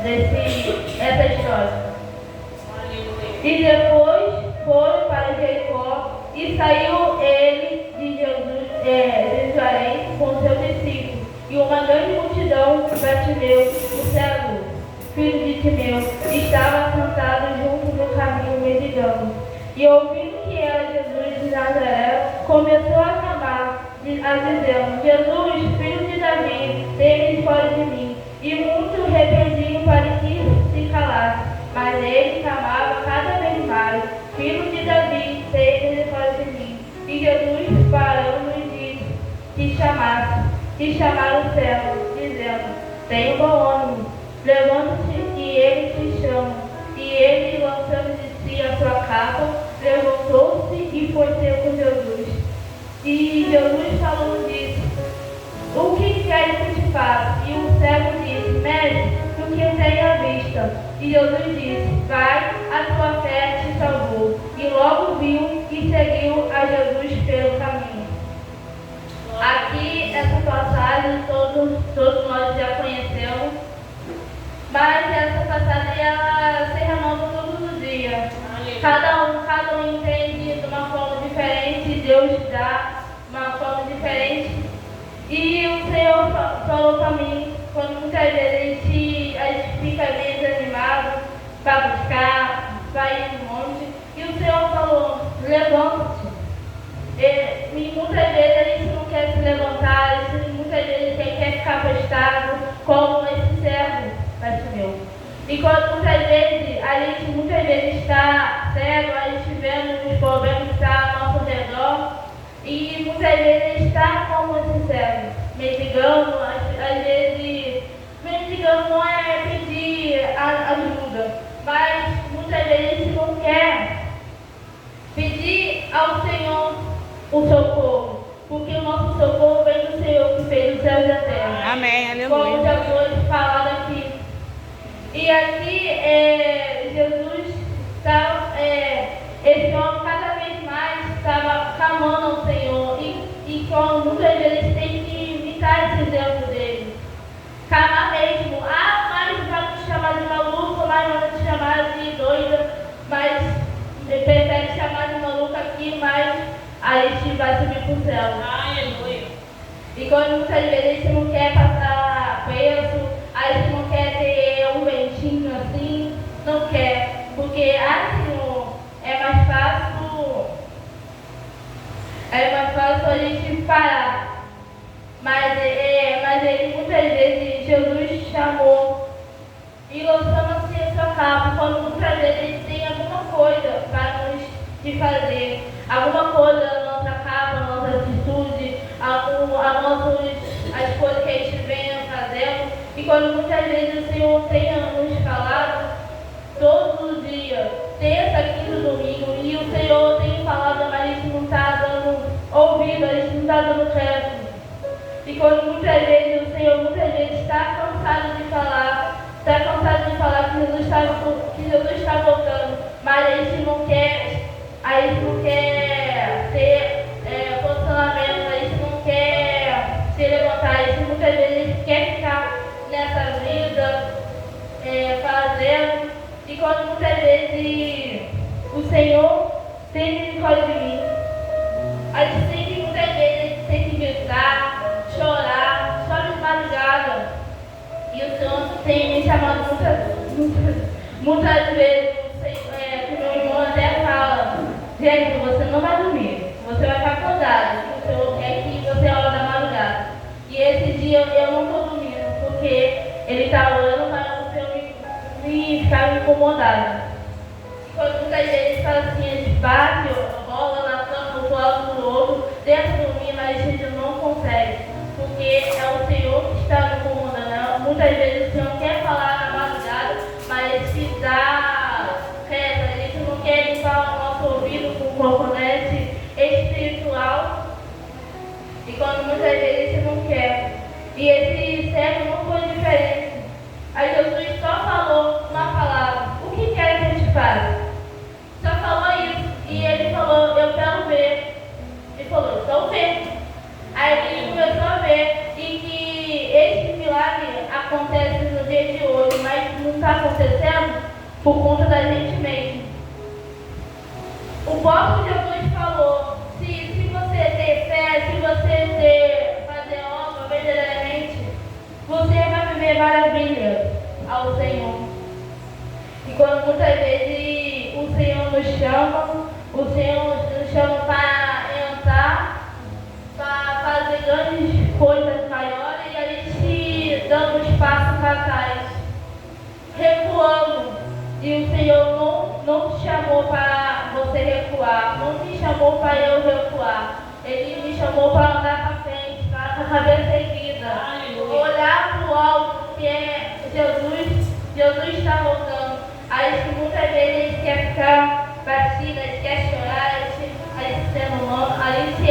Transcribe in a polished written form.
essa história. E depois foi para Jericó e saiu ele de Jerusalém com seus discípulos. E uma grande multidão, Bartimeu, o cego, filho de Timeu, estava sentado junto do caminho mendigando. E ouvindo que era Jesus de Nazaré, começou a clamar, dizendo: Jesus, filho de Davi, tem misericórdia de mim. E muitos repreendiam para que se calasse. Mas ele clamava cada vez mais: Filho de Davi, tem misericórdia de mim. E Jesus, parando, lhe disse que chamaram o cego, dizendo: Tenha bom ânimo, levanta-se e ele te chama. E ele, lançando de si a sua capa, levantou-se e foi ter com Jesus. E Jesus falou, disse: O que queres que te faça? E o cego disse: Mestre, tu que tem a vista. E Jesus disse: Vai, a tua fé te salvou. E logo viu e seguiu a Jesus pelo caminho. Aqui, essa passagem, todos nós já conhecemos, mas essa passagem ela se renova todos os dias. Cada um entende de uma forma diferente, Deus dá uma forma diferente. E o Senhor falou para mim, quando muitas vezes a gente fica meio desanimado para buscar, para ir no monte, e o Senhor falou: levanta-te. E muitas vezes a gente não quer se levantar, muitas vezes a gente quer ficar postado, como esse servo Bartimeu. E quando muitas vezes a gente está cego, a gente vê os problemas que estão ao nosso redor, e muitas vezes a gente está como esse servo, mendigando. Às vezes, mendigando não é pedir ajuda, mas muitas vezes a gente não quer pedir ao Senhor o socorro, porque o nosso socorro vem do Senhor que fez os céus e a terra. Amém, aleluia. Como já foi falado aqui. E aqui Jesus está, esse homem cada vez mais estava clamando ao Senhor. E como muitas vezes tem que imitar esse exemplo dele. Clamar mesmo: mas vai te chamar de maluco, mas vai te chamar de doida, mas prefere chamar de maluco aqui, mas a gente vai subir para o céu. Aleluia. E quando muitas vezes a gente não quer passar preço, a gente não quer ter um ventinho assim, não quer, porque Senhor, é mais fácil a gente parar. Mas ele muitas vezes, Jesus chamou e lançando-se a sua capa, quando muitas vezes a gente tem alguma coisa para nos de fazer, alguma coisa na nossa capa, na nossa atitude, as coisas que a gente vem fazendo. E quando muitas vezes o Senhor tem nos falado, todos os dias, terça, quinta, domingo, e o Senhor tem falado, mas a gente não está dando ouvido, a gente não está dando crédito. E quando muitas vezes o Senhor está cansado de falar que Jesus está voltando, mas a gente não quer ter posicionamento, a gente não quer se levantar, a gente muitas vezes quer ficar nessa vida fazendo. E quando muitas vezes o Senhor tem misericórdia de mim, a gente tem que muitas vezes tem que gritar, chorar, só de madrugada. E o Senhor tem me chamado muitas vezes, que meu irmão até fala: gente, você não vai dormir, você vai ficar acordado, o Senhor quer que você ore da madrugada. E esse dia eu não estou dormindo, porque ele está orando para o Senhor me ficar incomodado. Quando muitas vezes fala assim, a gente bate, rola na cama, um lado do outro, tenta dormir, mas a gente não consegue, porque é o Senhor que está me incomodando. Muitas vezes o Senhor quer falar na madrugada, mas se dá reza, a gente não quer limpar o nosso ouvido com componente espiritual. E quando muitas vezes a gente não quer. E esse cego não foi diferente. Aí Jesus só falou uma palavra: o que quer que a gente faça? Só falou isso. E ele falou: eu quero ver. Ele falou: então vê. Aí ele começou a ver. E que esse milagre acontece no dia está acontecendo por conta da gente mesmo. O próprio Jesus falou, se você ter fé, se você fazer obra verdadeiramente, você vai viver maravilhas ao Senhor. E quando muitas vezes o Senhor nos chama, para entrar, para fazer grandes coisas maiores, e a gente dando os passos para trás, recuando. E o Senhor não te chamou para você recuar, não me chamou para eu recuar. Ele me chamou para andar para frente, para com a cabeça erguida, olhar para o alto, que é Jesus. Jesus está voltando. A gente muitas vezes a gente quer ficar batida, a gente quer chorar, a gente ser humano, a gente